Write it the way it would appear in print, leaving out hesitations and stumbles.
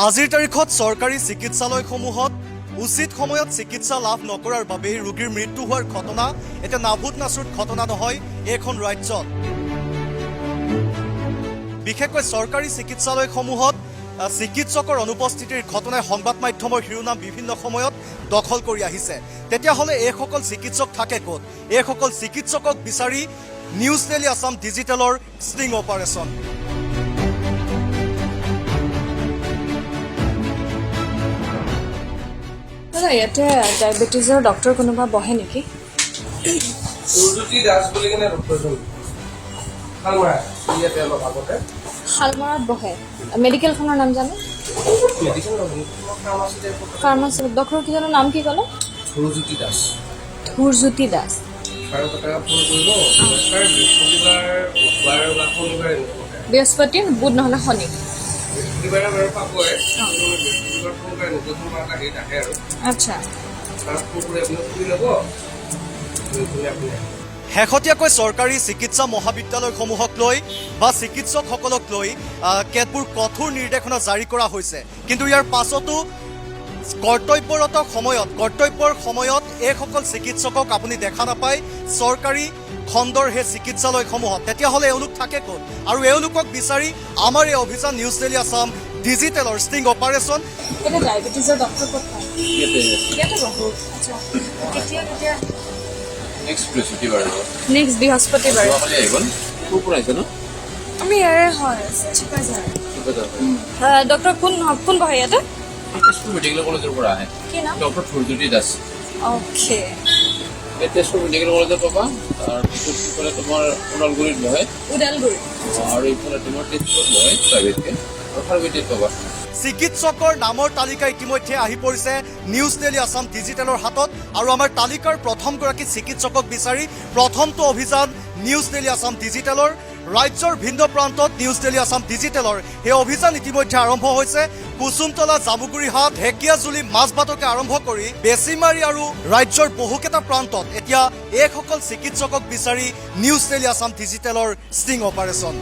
আজিৰ তাৰিখত চৰকাৰী চিকিৎসালয়সমূহত উচিত সময়ত চিকিৎসা লাভ নকৰাৰ বাবে ৰোগীৰ মৃত্যু হোৱাৰ ঘটনা এটা নাভূত নাচুত ঘটনা নহয় এইখন ৰাজ্যত। বিশেষকৈ চৰকাৰী চিকিৎসালয়সমূহত চিকিৎসকৰ অনুপস্থিতিৰ ঘটনাই সংবাদ মাধ্যমৰ শিৰোনাম বিভিন্ন সময়ত দখল কৰি আহিছে। তেতিয়াহ'লে এইসকল চিকিৎসক থাকে ক'ত? এইসকল চিকিৎসকক বিচাৰি নিউজ ডেইলি আছাম ডিজিটেলৰ ষ্টিং অপাৰেশ্যন। ইয়াতে ডায়েবেটিছৰ ডক্টৰ কোনোবা বহে নেকি? সুৰজ্যোতি দাস বুলি কিনে ডক্টৰজন ইয়াতে অলপ আগতে শালমৰাত বহে। মেডিকেলখনৰ নাম জানো? ফাৰ্মাচী ডক্টৰ কিজনৰ নাম কি ক'লে? সুৰজ্যোতি দাস। সুৰজ্যোতি দাস। আৰু কথা ফোন কৰিব বৃহস্পতিবাৰ বা শনিবাৰে বৃহস্পতি, বুধ নহ'লে শনি। বৃহস্পতিবাৰে বাৰু পাবই। বৃহস্পতিবাৰ শনিবাৰে নতুন এটা হেৰি থাকে আৰু আচ্ছা, তাত ফোন কৰি আপুনি ফুৰি ল'ব। শেহতীয়াকৈ চৰকাৰী চিকিৎসা মহাবিদ্যালয়সমূহক লৈ বা চিকিৎসকসকলক লৈ কেতবোৰ কঠোৰ নিৰ্দেশনা জাৰি কৰা হৈছে। কিন্তু ইয়াৰ পাছতো কৰ্তব্যৰ সময়ত এইসকল চিকিৎসকক আপুনি দেখা নাপায় চৰকাৰী খণ্ডৰ সেই চিকিৎসালয়সমূহত। তেতিয়াহ'লে এওঁলোক থাকে ক'ত? আৰু এওঁলোকক বিচাৰি আমাৰ এই অভিযান নিউজ ডেইলি আছাম ডিজিটেলৰ ষ্টিং অপাৰেশ্যন। এতিয়া ডায়েবেটিছৰ ডক্টৰ ক'ত পায়? ইয়াতে বহো। আচ্ছা, কেতিয়া নেক্সট বৃহস্পতিবাৰ বৃহস্পতিবাৰে আমি ইয়াৰে হয়। ডক্টৰ কোন বহে ইয়াতে? মেডিকেল কলেজৰ পৰা আহে কি নাম? Doctor Surjyoti Das. Okay, Tezpur medical কলেজত পাবা। তাৰপিছত ইফালে তোমাৰ ওদালগুৰিত বহে ওদালগুৰি। আৰু ইফালে তোমাৰ তেজপুৰত বহে প্ৰাইভেটকে, আৰু খাৰুপেটিত পাবা। চিকিৎসকৰ নামৰ তালিকা ইতিমধ্যে আহি পৰিছে নিউজ ডেইলি আছাম ডিজিটেলৰ হাতত। আৰু আমাৰ তালিকাৰ প্ৰথমগৰাকী চিকিৎসকক বিচাৰি প্ৰথমটো অভিযান নিউজ ডেইলি আছাম ডিজিটেলৰ। ৰাজ্যৰ ভিন্ন প্ৰান্তত নিউজ ডেইলি আছাম ডিজিটেলৰ এই অভিযান ইতিমধ্যে আৰম্ভ হৈছে। কুসুমতলা, জামুগুৰিহাট, ঢেকীয়াজুলি, মাজবাটকে আৰম্ভ কৰি বেচিমাৰী আৰু ৰাজ্যৰ বহুকেইটা প্ৰান্তত এতিয়া এইসকল চিকিৎসকক বিচাৰি নিউজ ডেইলি আছাম ডিজিটেলৰ ষ্টিং অপাৰেশ্যন।